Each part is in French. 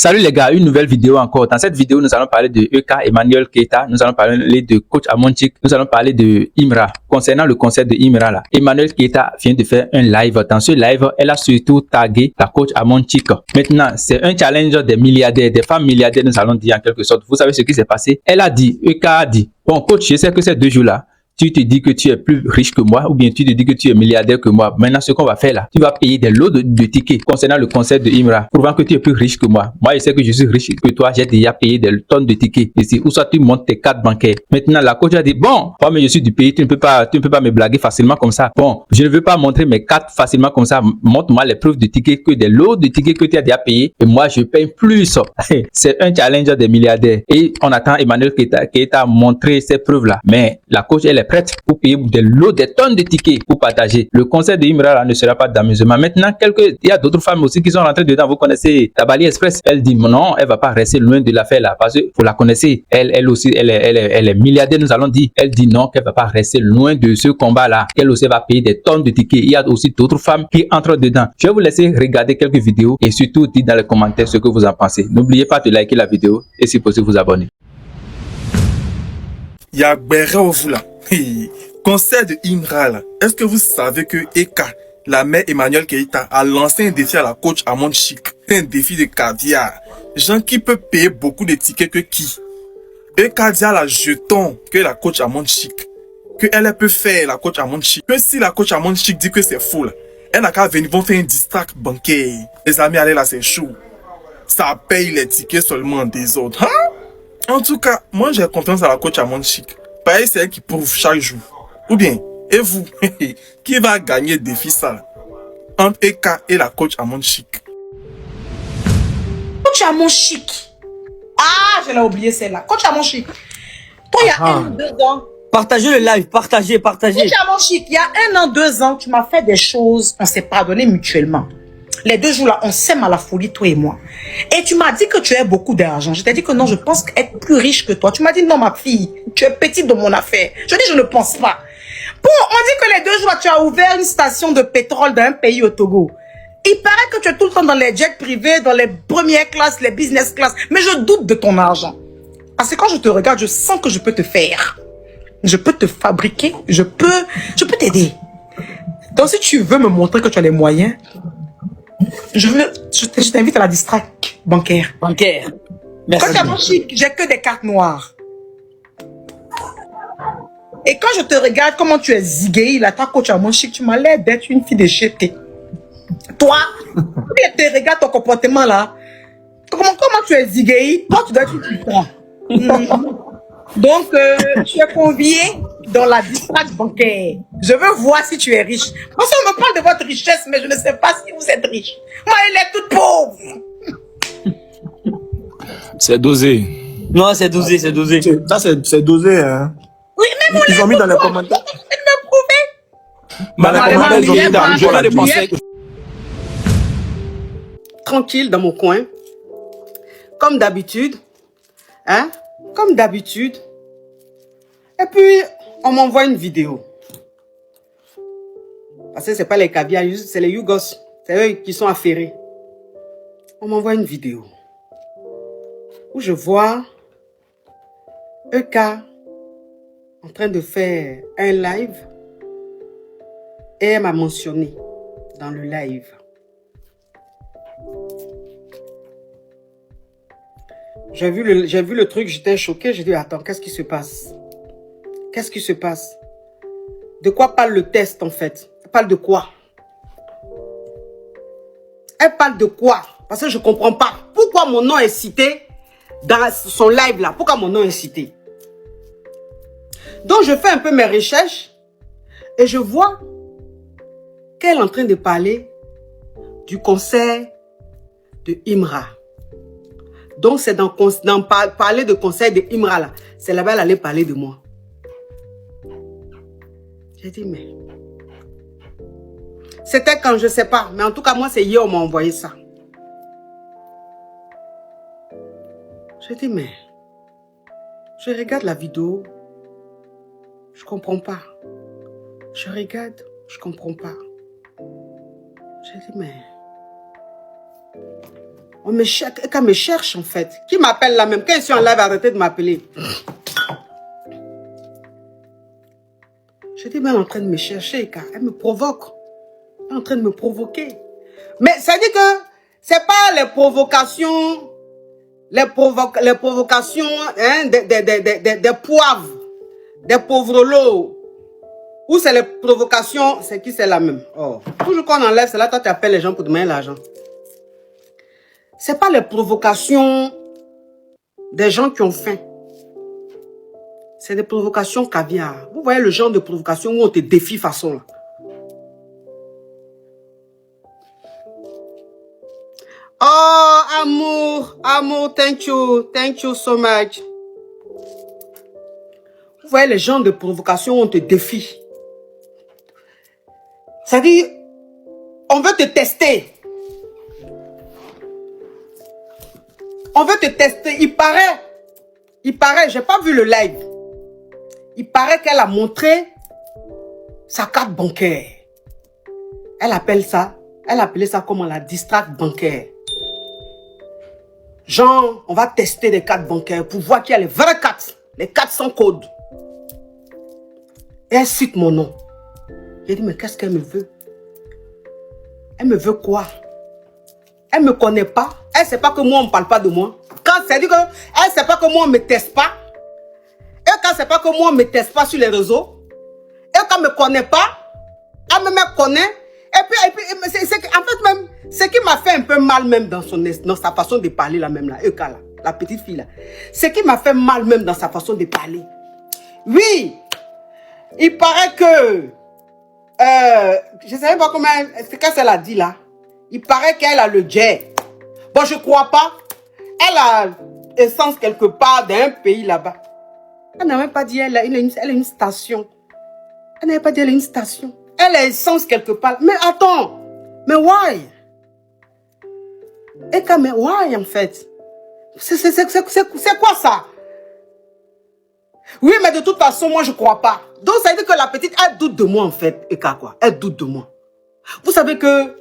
Salut les gars, une nouvelle vidéo encore. Dans cette vidéo, nous allons parler de EK Emmanuel Keita, nous allons parler de coach Amonchik, nous allons parler de Imra. Concernant le concert de Imra là, Emmanuel Keita vient de faire un live. Dans ce live, elle a surtout tagué la coach Amonchik. Maintenant, c'est un challenge des milliardaires, des femmes milliardaires, nous allons dire en quelque sorte. Vous savez ce qui s'est passé? Elle a dit, EK a dit, bon coach, je sais que ces 2 jours-là, tu te dis que tu es plus riche que moi ou bien tu te dis que tu es milliardaire que moi. Maintenant, ce qu'on va faire là, tu vas payer des lots de tickets concernant le concert de Imra, prouvant que tu es plus riche que moi. Moi, je sais que je suis riche que toi, j'ai déjà payé des tonnes de tickets ici. Ou soit tu montes tes cartes bancaires. Maintenant, la coach a dit, bon, moi, mais je suis du pays, tu ne peux pas me blaguer facilement comme ça. Bon, je ne veux pas montrer mes cartes facilement comme ça. Montre-moi les preuves de tickets, que des lots de tickets que tu as déjà payé. Et moi, je paye plus. C'est un challenge des milliardaires. Et on attend Emmanuel Keita montrer ces preuves-là. Mais la coach, elle est prête pour payer des lots, des tonnes de tickets pour partager. Le concert de Imra ne sera pas d'amusement. Maintenant, il y a d'autres femmes aussi qui sont rentrées dedans. Vous connaissez Tabali Express. Elle dit non, elle va pas rester loin de l'affaire là parce que vous la connaissez. Elle aussi, elle est milliardaire, nous allons dire. Elle dit non, qu'elle va pas rester loin de ce combat là. Qu'elle aussi va payer des tonnes de tickets. Il y a aussi d'autres femmes qui entrent dedans. Je vais vous laisser regarder quelques vidéos et surtout dire dans les commentaires ce que vous en pensez. N'oubliez pas de liker la vidéo et si possible vous abonner. Il y a vous là. Concert de Imra là. Est-ce que vous savez que Eka, la mère Emmanuel Keita, a lancé un défi à la coach Amonchik? Un défi de caviar. Gens qui peut payer beaucoup de tickets que qui? Eka dit à la jeton que la coach Amonchik, que elle peut faire la coach Amonchik. Que si la coach Amonchik dit que c'est fou là, elle n'a qu'à venir, vont faire un distract bancaire. Les amis, allez là, c'est chaud. Ça paye les tickets seulement des autres. Hein? En tout cas, moi j'ai confiance à la coach Amonchik. Pareil, c'est elle qui prouve chaque jour. Ou bien, et vous, qui va gagner le défi ça entre Eka et la coach Amonchik? Coach Amonchik. Ah, je l'ai oublié celle-là. Coach Amonchik. Toi, il y a 1 ou 2 ans. Partagez le live, partagez. Coach Amonchik, il y a 1 an, 2 ans, tu m'as fait des choses, on s'est pardonné mutuellement. Les 2 jours là, on s'aime à la folie, toi et moi. Et tu m'as dit que tu as beaucoup d'argent. Je t'ai dit que non, je pense être plus riche que toi. Tu m'as dit non, ma fille, tu es petite de mon affaire. Je dis, je ne pense pas. Bon, on dit que les 2 jours, tu as ouvert une station de pétrole dans un pays au Togo. Il paraît que tu es tout le temps dans les jets privés, dans les premières classes, les business class. Mais je doute de ton argent. Parce que quand je te regarde, je sens que je peux te faire. Je peux te fabriquer. Je peux t'aider. Donc, si tu veux me montrer que tu as les moyens, je t'invite à la distract bancaire. Merci. Quand Amonchik, j'ai que des cartes noires. Et quand je te regarde, comment tu es zigué, là, ta coach Amonchik, tu m'as l'air d'être une fille de chété. Toi, je te regarde ton comportement là. Comment tu es zigué, toi tu dois être une putain. Donc, tu es convié dans la distract bancaire. Je veux voir si tu es riche. Parce qu'on me parle de votre richesse, mais je ne sais pas si vous êtes riche. Moi, elle est toute pauvre. C'est dosé. Non, c'est dosé. Ça, c'est dosé, hein. Oui, mais ils ont mis dans les commentaires. Dans les commentaires, ils ont mis dans les penser. Tranquille dans mon coin. Comme d'habitude. Hein? Comme d'habitude. Et puis, on m'envoie une vidéo. Parce que c'est pas les caviars, c'est les Yougos. C'est eux qui sont affairés. On m'envoie une vidéo. Où je vois EK en train de faire un live. Et elle m'a mentionné dans le live. J'ai vu le truc, j'étais choqué. J'ai dit, attends, qu'est-ce qui se passe? Qu'est-ce qui se passe? De quoi parle le test, en fait? Elle parle de quoi? Elle parle de quoi? Parce que je ne comprends pas. Pourquoi mon nom est cité dans son live, là? Pourquoi mon nom est cité? Donc, je fais un peu mes recherches et je vois qu'elle est en train de parler du concert de Imra. Donc, c'est dans parler de concert de Imra là. C'est là-bas elle allait parler de moi. J'ai dit, mais... C'était quand, je sais pas. Mais en tout cas, moi, c'est hier, on m'a envoyé ça. J'ai dit, mais... Je regarde la vidéo. Je comprends pas. Je regarde, je comprends pas. J'ai dit, mais... On me cherche, Eka me cherche en fait. Qui m'appelle là même? Quand je suis en live, arrêtez de m'appeler. J'étais même en train de me chercher, Eka. Elle me provoque. Elle est en train de me provoquer. Mais ça dit que c'est pas les provocations, les provocations hein, des poivres, des pauvres lots. Ou c'est les provocations, c'est qui c'est la même? Oh. Toujours quand on enlève, c'est là toi tu appelles les gens pour demander l'argent. C'est pas les provocations des gens qui ont faim. C'est des provocations caviar. Vous voyez le genre de provocation où on te défie façon là. Oh, amour, thank you so much. Vous voyez les gens de provocation où on te défie. C'est-à-dire, on veut te tester. On veut te tester. Il paraît, j'ai pas vu le live. Il paraît qu'elle a montré sa carte bancaire. Elle appelait ça comment la distract bancaire. Genre, on va tester les cartes bancaires pour voir qu'il y a les vraies cartes, les cartes sans code. Et elle cite mon nom. J'ai dit, mais qu'est-ce qu'elle me veut? Elle me veut quoi? Elle ne me connaît pas. Elle ne sait pas que moi, on ne parle pas de moi. Quand c'est dit que elle ne sait pas que moi, on ne me teste pas. Et quand c'est pas que moi, on ne me teste pas sur les réseaux. Et quand elle ne me connaît pas, elle me connaît. Et puis en fait, même, ce qui m'a fait un peu mal même dans sa façon de parler, là même, là, Eka, là, la petite fille, là. Ce qui m'a fait mal même dans sa façon de parler. Oui, il paraît que, je ne savais pas comment, c'est quand elle a dit là. Il paraît qu'elle a le jet. Bon, je ne crois pas. Elle a essence quelque part dans un pays là-bas. Elle n'a même pas dit elle a une station. Elle n'avait pas dit elle a une station. Elle a essence quelque part. Mais attends. Mais why? Eka, mais why en fait? C'est quoi ça? Oui, mais de toute façon, moi je ne crois pas. Donc ça veut dire que la petite, elle doute de moi en fait. Eka quoi? Elle doute de moi. Vous savez que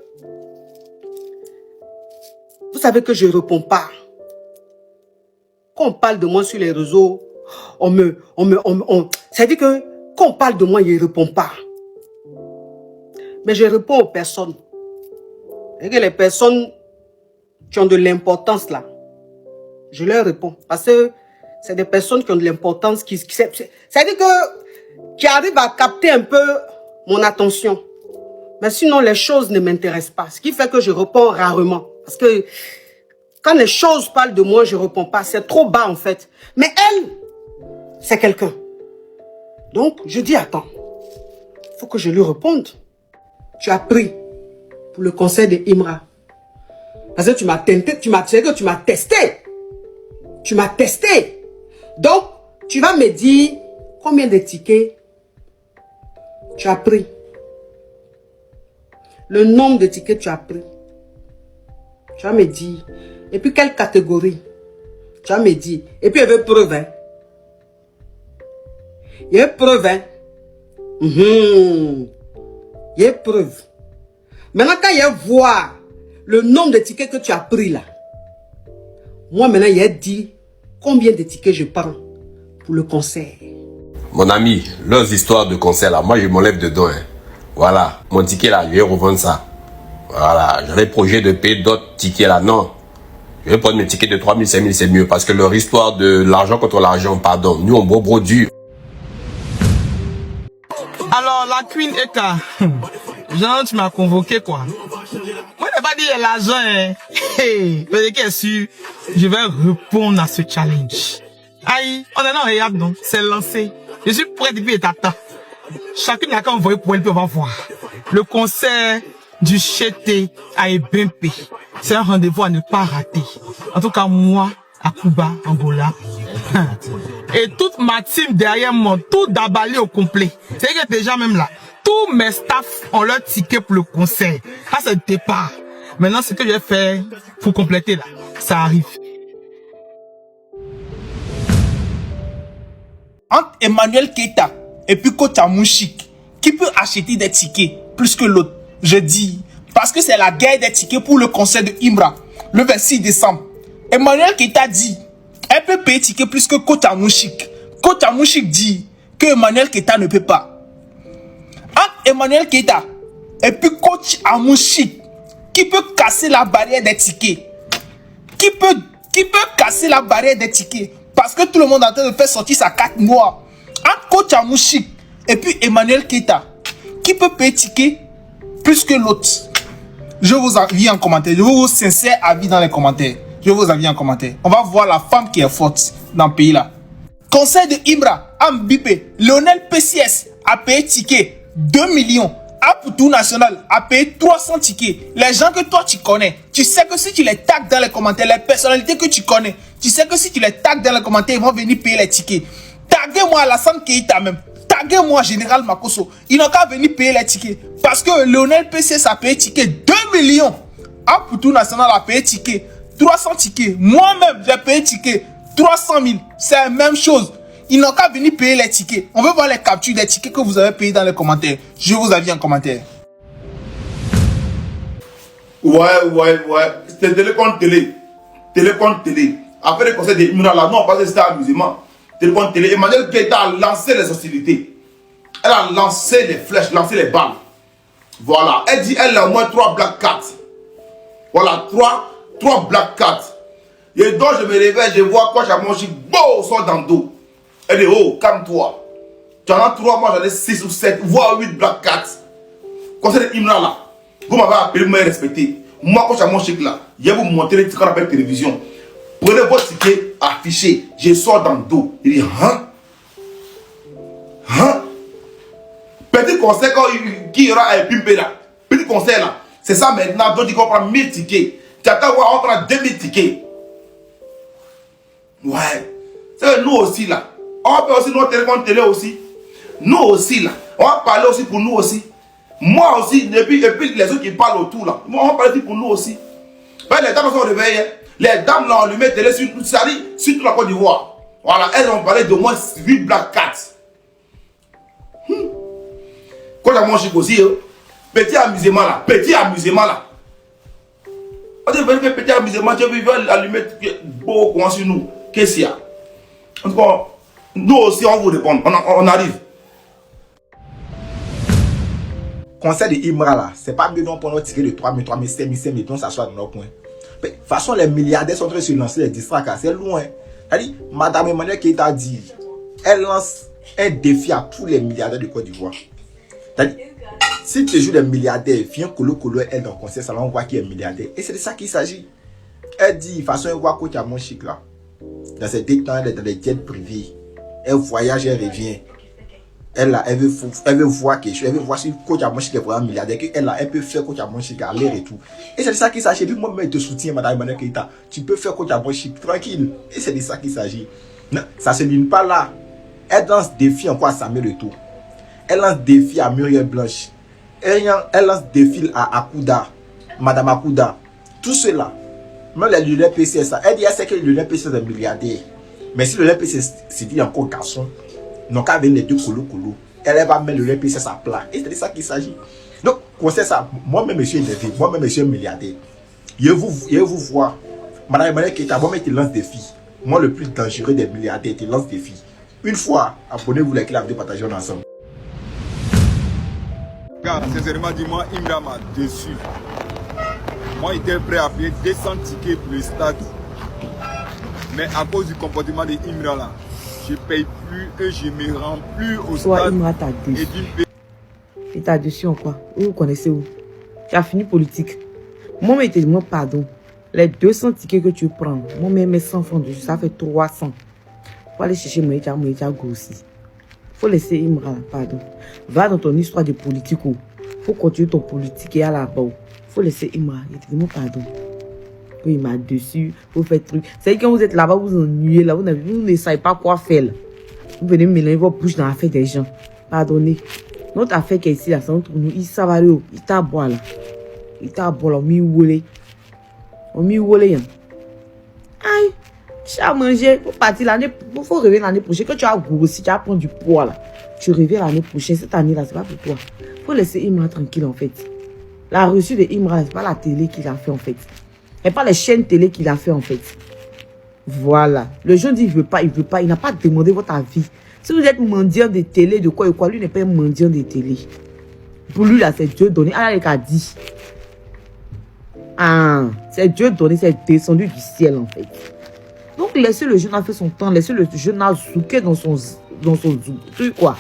je ne réponds pas. Quand on parle de moi sur les réseaux, ça veut dire que quand on parle de moi, il ne répond pas. Mais je réponds aux personnes. Et que les personnes qui ont de l'importance là, je leur réponds. Parce que c'est des personnes qui ont de l'importance, ça veut dire que qui arrivent à capter un peu mon attention. Mais sinon, les choses ne m'intéressent pas. Ce qui fait que je réponds rarement. Parce que quand les choses parlent de moi, je ne réponds pas. C'est trop bas en fait. Mais elle, c'est quelqu'un. Donc, je dis, attends, il faut que je lui réponde. Tu as pris pour le conseil de Imra. Parce que tu m'as tenté, tu m'as testé. Tu m'as testé. Donc, tu vas me dire combien de tickets tu as pris. Le nombre de tickets que tu as pris. Tu vas me dire. Et puis, quelle catégorie? Tu vas me dire. Et puis, il y avait preuve. Hein? Il y a preuve. Hein? Il y a preuve. Maintenant, quand il y a voir le nombre de tickets que tu as pris là, moi, maintenant, il y a dit combien de tickets je prends pour le concert. Mon ami, leurs histoires de concert là, moi, je m'enlève dedans. Hein. Voilà, mon ticket là, je vais revendre ça. Voilà, j'avais projet de payer d'autres tickets là. Non, je vais prendre mes tickets de 3 000, 5 000, c'est mieux. Parce que leur histoire de l'argent contre l'argent, pardon. Nous, on boit dur. Alors, la Queen Eka, genre, tu m'as convoqué, quoi. Moi, je n'ai pas dit l'argent, hein. Hey, mais qu'est-ce sûr, je vais répondre à ce challenge. Aïe, on est dans Réab, non? C'est lancé. Je suis prêt depuis t'attends. Chacune n'a qu'à envoyer pour elle, puis on va voir. Le concert du Chété à Ebempe. C'est un rendez-vous à ne pas rater. En tout cas, moi, à Cuba, Angola. Et toute ma team derrière moi, tout d'abalé au complet. C'est que déjà même là, tous mes staffs ont leur ticket pour le concert. Ça, c'est le départ. Maintenant, ce que je vais faire pour compléter là, ça arrive. Entre Emmanuel Keita et puis Coach Amounchik, qui peut acheter des tickets plus que l'autre? Je dis, parce que c'est la guerre des tickets pour le concert de Imra. le 26 décembre, Emmanuel Keita dit, elle peut payer ticket plus que Coach Amouchik. Coach Amouchik dit que Emmanuel Keita ne peut pas. Entre Emmanuel Keita et puis Coach Amouchik, qui peut casser la barrière des tickets? Qui peut casser la barrière des tickets? Parce que tout le monde est en train de faire sortir sa carte noire. Entre Coach Amouchik et puis Emmanuel Keita, qui peut payer ticket plus que l'autre? Je vous avis en commentaire. Je vous sincère avis dans les commentaires. Je vous avis en commentaire. On va voir la femme qui est forte dans le pays là. Conseil de Imra, Ambipé, Lionel PCS a payé ticket 2 millions. Apoutou National a payé 300 tickets. Les gens que toi tu connais, tu sais que si tu les tags dans les commentaires, les personnalités que tu connais, tu sais que si tu les tags dans les commentaires, ils vont venir payer les tickets. Taguez-moi Alassane Keita même. Taguez-moi Général Makosso. Ils n'ont qu'à venir payer les tickets. Parce que Lionel PCS a payé ticket 2 millions. Apoutou National a payé ticket 300 tickets. Moi-même, j'ai payé ticket 300 000. C'est la même chose. Ils n'ont qu'à venir payer les tickets. On veut voir les captures des tickets que vous avez payés dans les commentaires. Je vous avis en commentaire. Ouais. C'était téléphone télé. Téléphone télé. Après le conseil de Imra là, non, parce que c'était amusement. Téléphone télé. Emmanuel Keita a lancé les hostilités. Elle a lancé les flèches, lancé les balles. Voilà. Elle dit elle a au moins 3 black cats. Voilà, 3 black cats. Et donc je me réveille, je vois quoi, j'ai mangé, bon, sort dans le dos. Elle dit, oh, calme-toi. Tu en as 3, moi j'en ai 6 ou 7, voire 8 black cats. Conseil de Imra là, vous m'avez appelé, vous m'avez respecté. Moi, quand j'ai mon chic là, je vais vous montrer les tickets qu'on appelle télévision. Prenez votre ticket, affiché, je sors dans le dos. Il dit, Petit conseil qui ira à pimper là. Petit conseil là. C'est ça maintenant, donc il comprend 1000 tickets. Tu attends voir, on prend 2000 tickets. Ouais. C'est nous aussi là. On peut aussi notre téléphone télé aussi. Nous aussi là. On va parler aussi pour nous aussi. Moi aussi, et puis les autres qui parlent autour là. Moi, on va parler aussi pour nous aussi. Ben, les dames sont réveillées. Les dames là, on lui met télé sur toute toute la Côte d'Ivoire. Voilà, elles ont parlé de moins 8 black cats. Quand j'ai mangé aussi, petit amusement là. On dit, venez faire petit amusement, je vais allumer beau coin sur nous. Qu'est-ce qu'il y a? En tout cas, nous aussi, on vous répond. On arrive. Conseil de Imra là, c'est pas mieux non pour nous tirer de 3 000, 5 000, mettons, ça soit dans nos coins. De toute façon, les milliardaires sont en train de se lancer les distracts, c'est loin. Elle dit, Madame Emmanuel Keita dit, elle lance un défi à tous les milliardaires de Côte d'Ivoire. Si tu joues les milliardaires, viens colo elle dans le conseil, ça on voit qui est milliardaire. Et c'est de ça qu'il s'agit. Elle dit, de toute façon, elle voit Coach Amouchik là. Dans ses détents, elle est dans les jets privés. Elle voyage, elle revient. Elle veut voir quelque chose. Elle veut voir si Coach Amouchik est vraiment milliardaire. Elle peut faire Coach Amouchik à l'air et tout. Et c'est de ça qu'il s'agit. Et puis moi, je te soutiens, Madame Emmanuel Keita. Tu peux faire Coach Amouchik tranquille. Et c'est de ça qu'il s'agit. Ça ne se limite pas là. Elle lance défi encore à Samuel Eto'o. Elle lance défi à Muriel Blanche. Elle lance défi à Akouda. Madame Akouda. Tout cela. Même les Lionel PCS. Elle dit elle sait que le Lionel PCS est milliardaire. Mais si le Lionel PCS se dit encore garçon, non qu'à venir les deux colo. Elle va mettre le Lionel PCS à plat. Et c'est de ça qu'il s'agit. Donc, conseil ça. Moi-même, monsieur élevé. Moi-même, monsieur milliardaire. Je vous vois. Madame Emmanuel Keita, moi-même, tu lances défi. Moi, le plus dangereux des milliardaires, tu lances défi. Une fois, abonnez-vous, likez la vidéo, partagez ensemble. Sincèrement, dis-moi, Imra m'a déçu. Moi, j'étais prêt à payer 200 tickets pour le stade. Mais à cause du comportement de Imra là, je paye plus et je me rends plus au stade. Toi, Imra t'a déçu. Et t'as déçu en quoi? Vous connaissez où? Tu as fini politique. Moi, je te demande pardon. Les 200 tickets que tu prends, moi, mes 100 francs dessus, ça fait 300. Faut aller chercher Moïta aussi. Faut laisser Imra, pardon. Va dans ton histoire de politique. Faut continuer ton politique et à la bas. Faut laisser Imra. Il te demande pardon. Il m'a dessus. Faut faire truc. C'est quand vous êtes là-bas, vous ennuyez là. Vous ne savez pas quoi faire là. Vous venez mélanger vos bouches dans l'affaire des gens. Pardonnez. Notre affaire qui est ici là, c'est entre nous. Il s'avale. Il t'a boit là. Il t'a boit là. On m'y roule. Aïe. Tu as mangé, faut partir l'année, faut revenir l'année prochaine. Quand tu as grossi, tu as pris du poids là. Tu reviens l'année prochaine. Cette année là, c'est pas pour toi. Faut laisser Imra tranquille en fait. La reçue de Imra, c'est pas la télé qui l'a fait en fait. Et pas les chaînes télé qu'il a fait en fait. Voilà. Le jeune dit il veut pas, il n'a pas demandé votre avis. Si vous êtes mendiant de télé, de quoi et quoi, lui n'est pas un mendiant de télé. Pour lui là, c'est Dieu donné. Ah, il a dit. Ah, c'est Dieu donné, c'est descendu du ciel en fait. Donc laissez le jeune a fait son temps, laissez le jeune a zouké dans son truc quoi.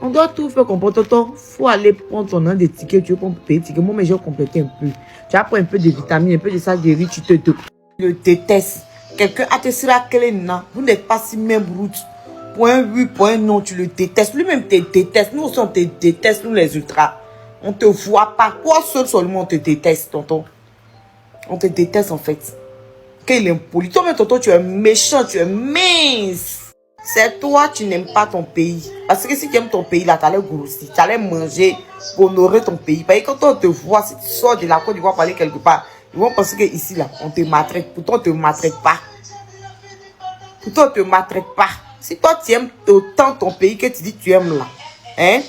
On doit tout faire comme temps. Faut aller prendre ton nom de tickets, tu veux prendre petit ticket. Moi, mais j'ai complété un peu. Tu vas prendre un peu de vitamines, un peu de ça, de riz, tu le détestes. Quelqu'un a te sera clé, non. Vous n'êtes pas si même route. Point oui, point non, tu le détestes. Lui-même te déteste. Nous aussi, on te déteste, nous les ultras. On te voit pas. Toi seul seulement, on te déteste, tonton. On te déteste en fait. Qu'il est impoli. Toi-même, tonton, tu es méchant, tu es mince. C'est toi, tu n'aimes pas ton pays. Parce que si tu aimes ton pays, là, tu allais grossir, tu allais manger pour honorer ton pays. Parce que quand on te voit, si tu sors de la Côte d'Ivoire pour aller quelque part, ils vont penser qu'ici, là, on te maltraite. Pourtant, on ne te maltraite pas. Pourtant, on ne te maltraite pas. Si toi, tu aimes autant ton pays que tu dis que tu aimes là, hein?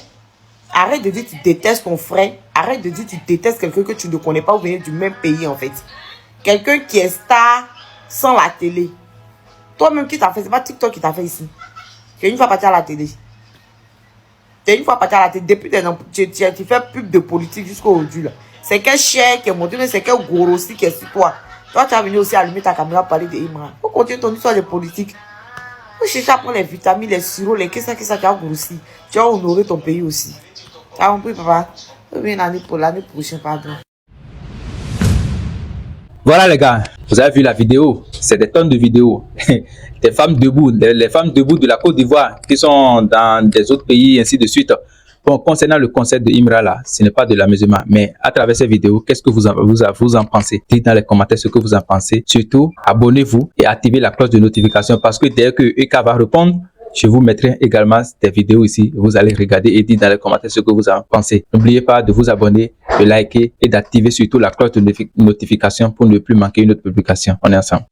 Arrête de dire que tu détestes ton frère. Arrête de dire que tu détestes quelqu'un que tu ne connais pas ou venir du même pays, en fait. Quelqu'un qui est star sans la télé. Toi-même qui t'a fait, c'est pas TikTok qui t'a fait ici. Tu es une fois parti à la télé. Tu es une fois parti à la télé. Depuis tu fais pub de politique jusqu'au aujourd'hui là. C'est quel cher qui est monté, mais c'est quel gros aussi qui est sur toi. Toi, tu as venu aussi allumer ta caméra pour parler de Imran. Faut continuer ton histoire de politique. Faut chercher à prendre les vitamines, les sirops, les qu'est-ce que ça, tu as grossi. Tu as honoré ton pays aussi. Tu as compris, papa? Pour l'année prochaine, pardon. Voilà les gars, vous avez vu la vidéo, c'est des tonnes de vidéos. Des femmes debout, les femmes debout de la Côte d'Ivoire qui sont dans des autres pays, ainsi de suite. Bon, concernant le concept de Imra là, ce n'est pas de l'amusement, mais à travers ces vidéos, qu'est-ce que vous en pensez? Dites dans les commentaires ce que vous en pensez. Surtout, abonnez-vous et activez la cloche de notification parce que dès que EK va répondre, je vous mettrai également des vidéos ici. Vous allez regarder et dire dans les commentaires ce que vous en pensez. N'oubliez pas de vous abonner, de liker et d'activer surtout la cloche de notification pour ne plus manquer une autre publication. On est ensemble.